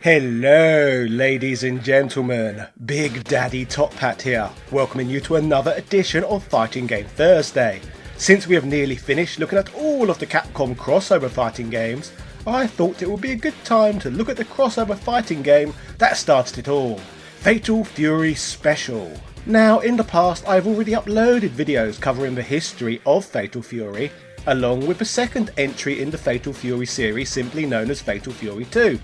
Hello ladies and gentlemen, Big Daddy Top Hat here, welcoming you to another edition of Fighting Game Thursday. Since we have nearly finished looking at all of the Capcom crossover fighting games, I thought it would be a good time to look at the crossover fighting game that started it all, Fatal Fury Special. Now in the past I've already uploaded videos covering the history of Fatal Fury, along with the second entry in the Fatal Fury series simply known as Fatal Fury 2.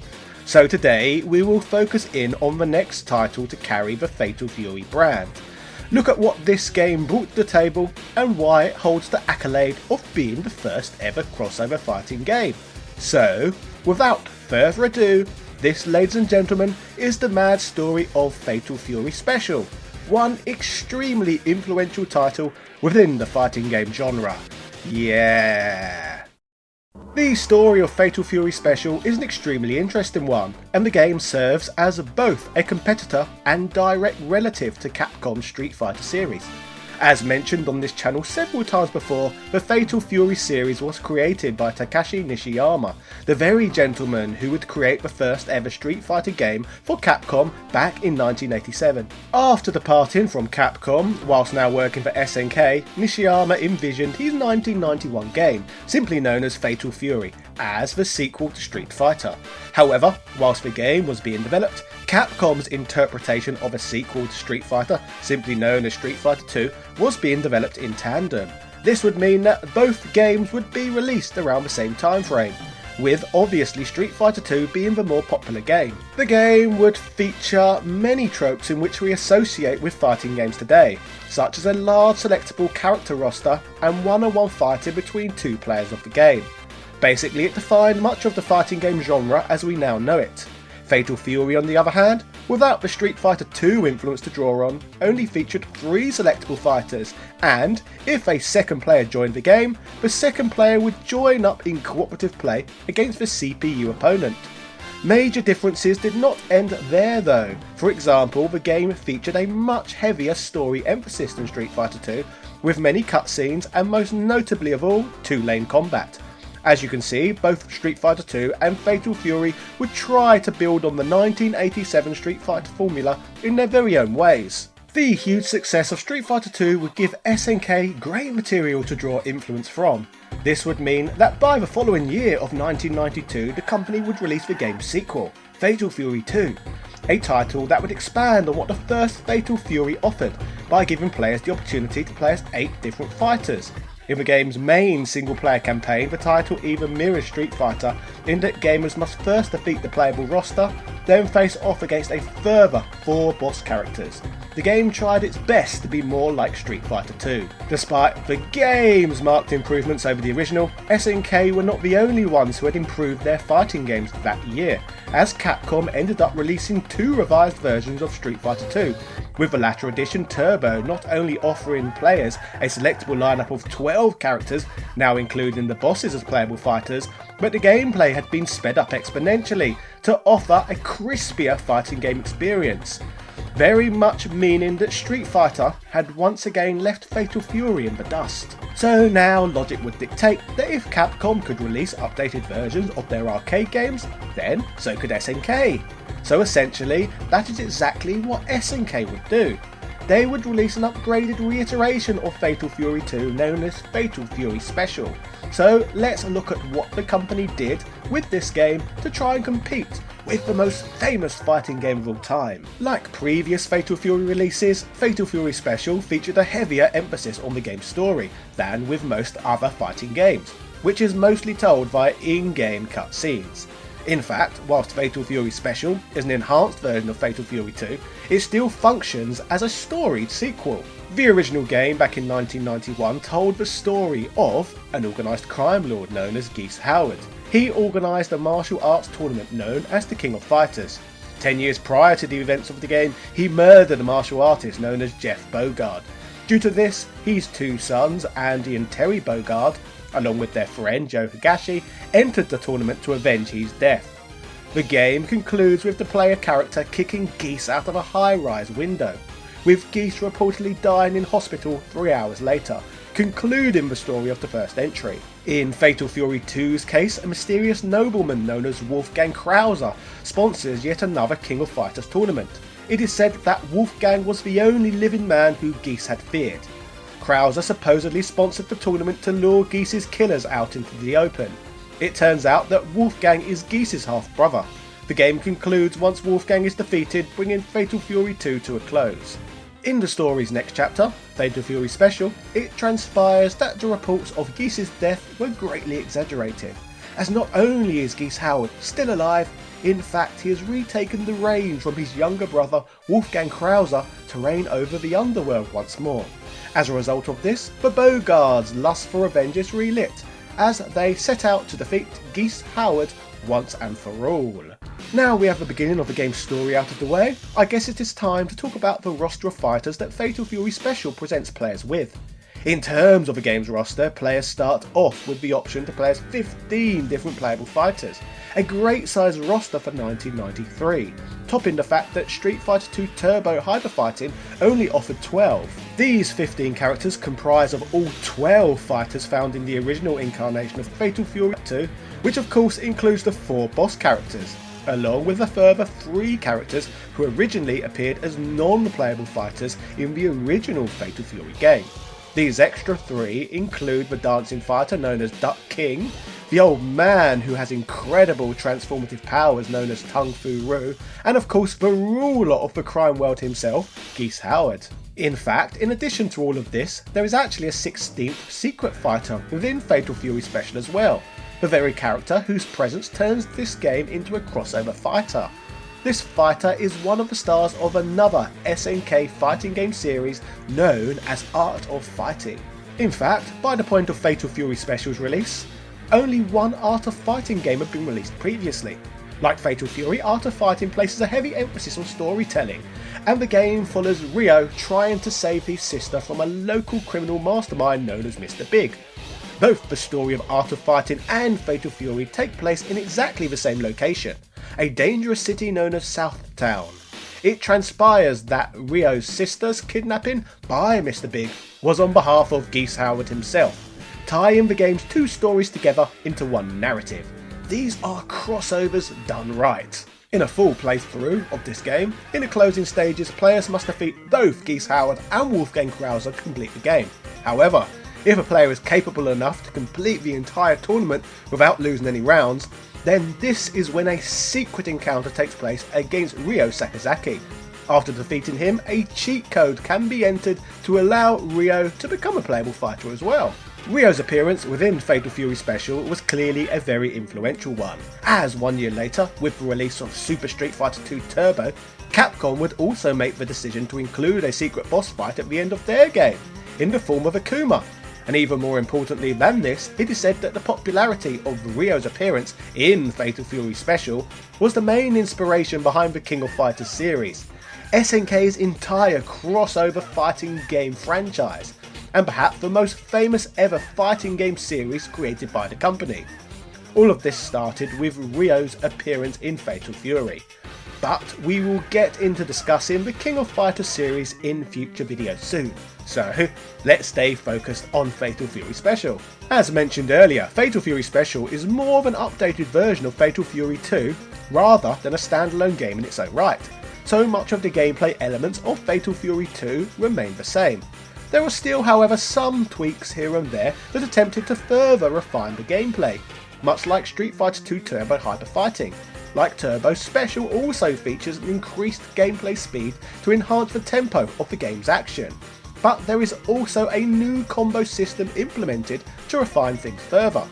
So today we will focus in on the next title to carry the Fatal Fury brand. Look at what this game brought to the table and why it holds the accolade of being the first ever crossover fighting game. So, without further ado, this, ladies and gentlemen, is the mad story of Fatal Fury Special, one extremely influential title within the fighting game genre. Yeah! The story of Fatal Fury Special is an extremely interesting one, and the game serves as both a competitor and direct relative to Capcom's Street Fighter series. As mentioned on this channel several times before, the Fatal Fury series was created by Takashi Nishiyama, the very gentleman who would create the first ever Street Fighter game for Capcom back in 1987. After departing from Capcom, whilst now working for SNK, Nishiyama envisioned his 1991 game, simply known as Fatal Fury, as the sequel to Street Fighter. However, whilst the game was being developed, Capcom's interpretation of a sequel to Street Fighter, simply known as Street Fighter 2, was being developed in tandem. This would mean that both games would be released around the same time frame, with obviously Street Fighter 2 being the more popular game. The game would feature many tropes in which we associate with fighting games today, such as a large selectable character roster and one-on-one fighting between two players of the game. Basically, it defined much of the fighting game genre as we now know it. Fatal Fury, on the other hand, without the Street Fighter 2 influence to draw on, only featured 3 selectable fighters, and if a second player joined the game, the second player would join up in cooperative play against the CPU opponent. Major differences did not end there though. For example, the game featured a much heavier story emphasis than Street Fighter 2, with many cutscenes and most notably of all, 2-lane combat. As you can see, both Street Fighter 2 and Fatal Fury would try to build on the 1987 Street Fighter formula in their very own ways. The huge success of Street Fighter 2 would give SNK great material to draw influence from. This would mean that by the following year of 1992 the company would release the game's sequel, Fatal Fury 2, a title that would expand on what the first Fatal Fury offered by giving players the opportunity to play as 8 different fighters. In the game's main single-player campaign, the title even mirrors Street Fighter in that gamers must first defeat the playable roster, then face off against a further 4 boss characters. The game tried its best to be more like Street Fighter 2. Despite the game's marked improvements over the original, SNK were not the only ones who had improved their fighting games that year, as Capcom ended up releasing 2 revised versions of Street Fighter 2, with the latter edition Turbo not only offering players a selectable lineup of 12 characters, now including the bosses as playable fighters, but the gameplay had been sped up exponentially to offer a crispier fighting game experience. Very much meaning that Street Fighter had once again left Fatal Fury in the dust. So now logic would dictate that if Capcom could release updated versions of their arcade games, then so could SNK. So essentially, that is exactly what SNK would do. They would release an upgraded reiteration of Fatal Fury 2 known as Fatal Fury Special. So let's look at what the company did with this game to try and compete with the most famous fighting game of all time. Like previous Fatal Fury releases, Fatal Fury Special featured a heavier emphasis on the game's story than with most other fighting games, which is mostly told via in-game cutscenes. In fact, whilst Fatal Fury Special is an enhanced version of Fatal Fury 2, it still functions as a storied sequel. The original game back in 1991 told the story of an organised crime lord known as Geese Howard. He organised a martial arts tournament known as the King of Fighters. 10 years prior to the events of the game, he murdered a martial artist known as Jeff Bogard. Due to this, his 2 sons, Andy and Terry Bogard, along with their friend Joe Higashi, entered the tournament to avenge his death. The game concludes with the player character kicking Geese out of a high-rise window, with Geese reportedly dying in hospital 3 hours later, concluding the story of the first entry. In Fatal Fury 2's case, a mysterious nobleman known as Wolfgang Krauser sponsors yet another King of Fighters tournament. It is said that Wolfgang was the only living man who Geese had feared. Krauser supposedly sponsored the tournament to lure Geese's killers out into the open. It turns out that Wolfgang is Geese's half-brother. The game concludes once Wolfgang is defeated, bringing Fatal Fury 2 to a close. In the story's next chapter, Fatal Fury Special, it transpires that the reports of Geese's death were greatly exaggerated, as not only is Geese Howard still alive, in fact he has retaken the reins from his younger brother Wolfgang Krauser to reign over the underworld once more. As a result of this, the Bogards' lust for revenge is relit, as they set out to defeat Geese Howard once and for all. Now we have the beginning of the game's story out of the way, I guess it is time to talk about the roster of fighters that Fatal Fury Special presents players with. In terms of the game's roster, players start off with the option to play as 15 different playable fighters, a great size roster for 1993, topping the fact that Street Fighter 2 Turbo Hyper Fighting only offered 12. These 15 characters comprise of all 12 fighters found in the original incarnation of Fatal Fury 2, which of course includes the 4 boss characters, along with a further 3 characters who originally appeared as non-playable fighters in the original Fatal Fury game. These extra 3 include the dancing fighter known as Duck King, the old man who has incredible transformative powers known as Tung Fu Ru, and of course the ruler of the crime world himself, Geese Howard. In fact, in addition to all of this, there is actually a 16th secret fighter within Fatal Fury Special as well, the very character whose presence turns this game into a crossover fighter. This fighter is one of the stars of another SNK fighting game series known as Art of Fighting. In fact, by the point of Fatal Fury Special's release, only one Art of Fighting game had been released previously. Like Fatal Fury, Art of Fighting places a heavy emphasis on storytelling, and the game follows Ryo trying to save his sister from a local criminal mastermind known as Mr. Big. Both the story of Art of Fighting and Fatal Fury take place in exactly the same location, a dangerous city known as Southtown. It transpires that Ryo's sister's kidnapping by Mr. Big was on behalf of Geese Howard himself, tying the game's 2 stories together into one narrative. These are crossovers done right. In a full playthrough of this game, in the closing stages, players must defeat both Geese Howard and Wolfgang Krauser to complete the game. However, if a player is capable enough to complete the entire tournament without losing any rounds, then this is when a secret encounter takes place against Ryo Sakazaki. After defeating him, a cheat code can be entered to allow Ryo to become a playable fighter as well. Ryo's appearance within Fatal Fury Special was clearly a very influential one, as 1 year later, with the release of Super Street Fighter 2 Turbo, Capcom would also make the decision to include a secret boss fight at the end of their game, in the form of Akuma. And even more importantly than this, it is said that the popularity of Ryo's appearance in Fatal Fury Special was the main inspiration behind the King of Fighters series, SNK's entire crossover fighting game franchise, and perhaps the most famous ever fighting game series created by the company. All of this started with Ryo's appearance in Fatal Fury, but we will get into discussing the King of Fighters series in future videos soon. So, let's stay focused on Fatal Fury Special. As mentioned earlier, Fatal Fury Special is more of an updated version of Fatal Fury 2 rather than a standalone game in its own right. So much of the gameplay elements of Fatal Fury 2 remain the same. There are still, however, some tweaks here and there that attempted to further refine the gameplay, much like Street Fighter 2 Turbo Hyper Fighting. Like Turbo, Special also features an increased gameplay speed to enhance the tempo of the game's action. But there is also a new combo system implemented to refine things further.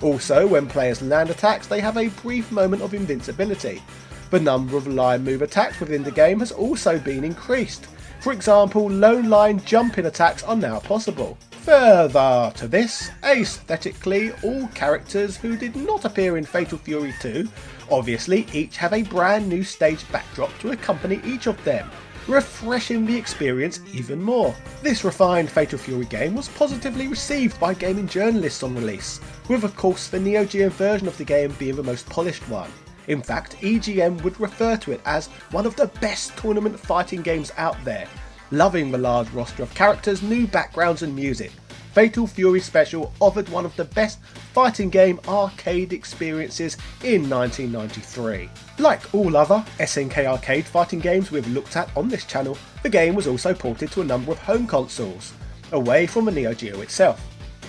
Also, when players land attacks, they have a brief moment of invincibility. The number of line move attacks within the game has also been increased. For example, lone line jumping attacks are now possible. Further to this, aesthetically, all characters who did not appear in Fatal Fury 2 obviously each have a brand new stage backdrop to accompany each of them, refreshing the experience even more. This refined Fatal Fury game was positively received by gaming journalists on release, with of course the Neo Geo version of the game being the most polished one. In fact, EGM would refer to it as one of the best tournament fighting games out there, loving the large roster of characters, new backgrounds and music. Fatal Fury Special offered one of the best fighting game arcade experiences in 1993. Like all other SNK arcade fighting games we've looked at on this channel, the game was also ported to a number of home consoles, away from the Neo Geo itself.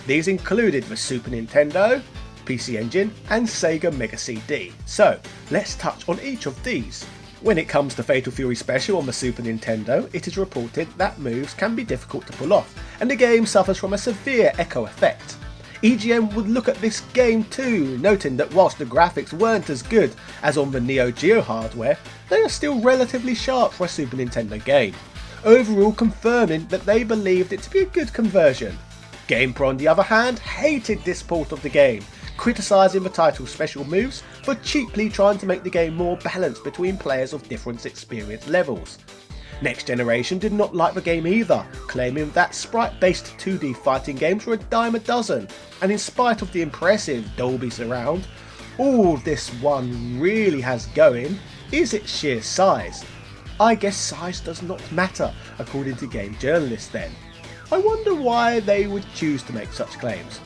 These included the Super Nintendo, PC Engine and Sega Mega CD, so let's touch on each of these. When it comes to Fatal Fury Special on the Super Nintendo, it is reported that moves can be difficult to pull off, and the game suffers from a severe echo effect. EGM would look at this game too, noting that whilst the graphics weren't as good as on the Neo Geo hardware, they are still relatively sharp for a Super Nintendo game, overall confirming that they believed it to be a good conversion. GamePro on the other hand hated this port of the game, criticising the title's special moves for cheaply trying to make the game more balanced between players of different experience levels. Next Generation did not like the game either, claiming that sprite-based 2D fighting games were a dime a dozen, and in spite of the impressive Dolby surround, all this one really has going is its sheer size. I guess size does not matter, according to game journalists then. I wonder why they would choose to make such claims.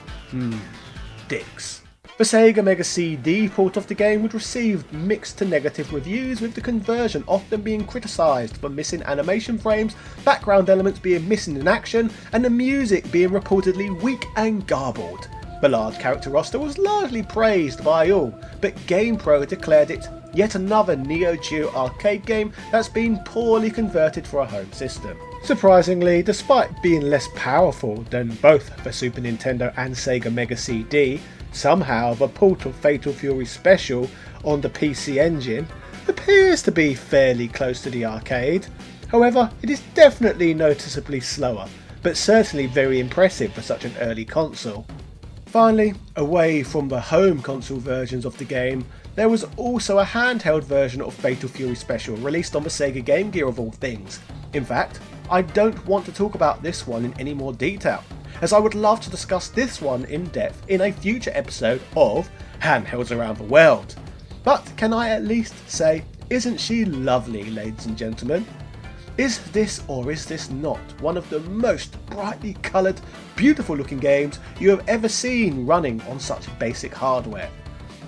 Dicks. The Sega Mega CD port of the game would receive mixed to negative reviews, with the conversion often being criticised for missing animation frames, background elements being missing in action, and the music being reportedly weak and garbled. The large character roster was largely praised by all, but GamePro declared it yet another Neo Geo arcade game that's been poorly converted for a home system. Surprisingly, despite being less powerful than both the Super Nintendo and Sega Mega CD, somehow the port of Fatal Fury Special on the PC Engine appears to be fairly close to the arcade. However, it is definitely noticeably slower, but certainly very impressive for such an early console. Finally, away from the home console versions of the game, there was also a handheld version of Fatal Fury Special released on the Sega Game Gear of all things. In fact, I don't want to talk about this one in any more detail, as I would love to discuss this one in depth in a future episode of Handhelds Around the World. But can I at least say, isn't she lovely, ladies and gentlemen? Is this or is this not one of the most brightly coloured, beautiful looking games you have ever seen running on such basic hardware?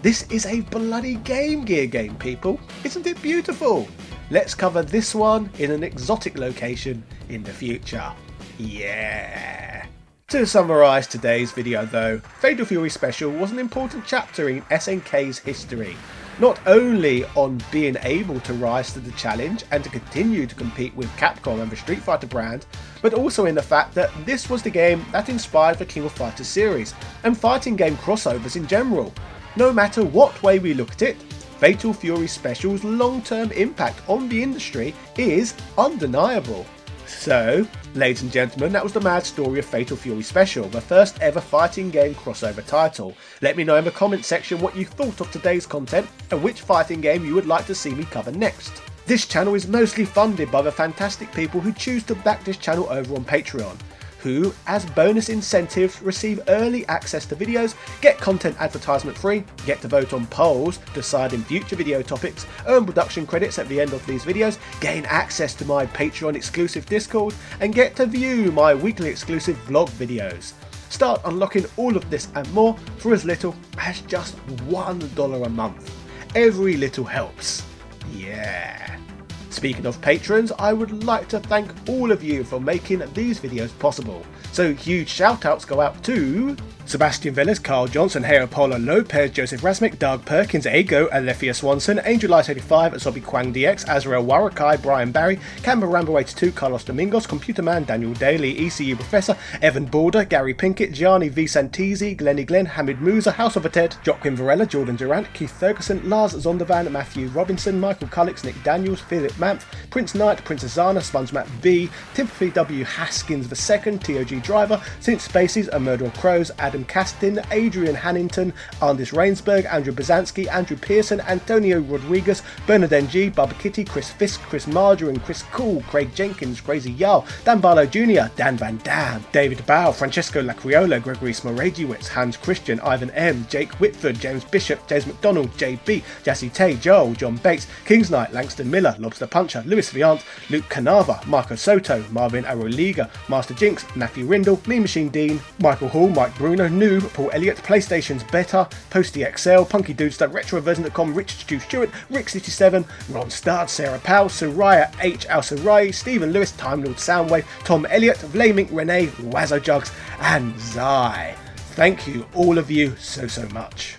This is a bloody Game Gear game, people. Isn't it beautiful? Let's cover this one in an exotic location in the future. Yeah! To summarise today's video though, Fatal Fury Special was an important chapter in SNK's history, not only on being able to rise to the challenge and to continue to compete with Capcom and the Street Fighter brand, but also in the fact that this was the game that inspired the King of Fighters series and fighting game crossovers in general. No matter what way we look at it, Fatal Fury Special's long-term impact on the industry is undeniable. So, ladies and gentlemen, that was the mad story of Fatal Fury Special, the first ever fighting game crossover title. Let me know in the comment section what you thought of today's content and which fighting game you would like to see me cover next. This channel is mostly funded by the fantastic people who choose to back this channel over on Patreon, who, as bonus incentives, receive early access to videos, get content advertisement free, get to vote on polls, deciding future video topics, earn production credits at the end of these videos, gain access to my Patreon exclusive Discord, and get to view my weekly exclusive vlog videos. Start unlocking all of this and more for as little as just $1 a month. Every little helps. Yeah. Speaking of patrons, I would like to thank all of you for making these videos possible. So huge shout outs go out to Sebastian Velez, Carl Johnson, Hero Polo Lopez, Joseph Rasmick, Doug Perkins, Ego, Alethea Swanson, Angel Light 85, Zombie Quang DX, Azrael Warakai, Brian Barry, Camber Rambo 82, Carlos Domingos, Computer Man, Daniel Daly, ECU Professor, Evan Border, Gary Pinkett, Gianni V Santizi, Glenny Glenn, Hamid Musa, House of a Ted, Joaquin Varela, Jordan Durant, Keith Ferguson, Lars Zondervan, Matthew Robinson, Michael Cullix, Nick Daniels, Philip Mampf, Prince Knight, Princess Zana, SpongeMat B, Timothy W Haskins II, TOG Driver, Synth Spaces, A Murder of Crows, Adam Adam Castin, Adrian Hannington, Andis Rainsberg, Andrew Bazanski, Andrew Pearson, Antonio Rodriguez, Bernard Ng, Bubba Kitty, Chris Fisk, Chris Marjorie, Chris Cool, Craig Jenkins, Crazy Yarl, Dan Barlow Jr., Dan Van Dam, David Bow, Francesco Lacriola, Gregory Smoragiewicz, Hans Christian, Ivan M, Jake Whitford, James Bishop, James McDonald, JB, Jassy Tay, Joel, John Bates, Kings Knight, Langston Miller, Lobster Puncher, Lewis Viant, Luke Canava, Marco Soto, Marvin Aroliga, Master Jinx, Matthew Rindle, Mean Machine Dean, Michael Hall, Mike Bruno, Noob, Paul Elliott, PlayStation's Better, Posty XL, Punky Dudestar, RetroVersion.com, Richard Stu Stewart, Rick67, Ron Stard, Sarah Powell, Soraya H. Al Sarai, Stephen Lewis, Time Lord Soundwave, Tom Elliott, Vlaming Renee, Wazzo Jugs, and Zai. Thank you, all of you, so much.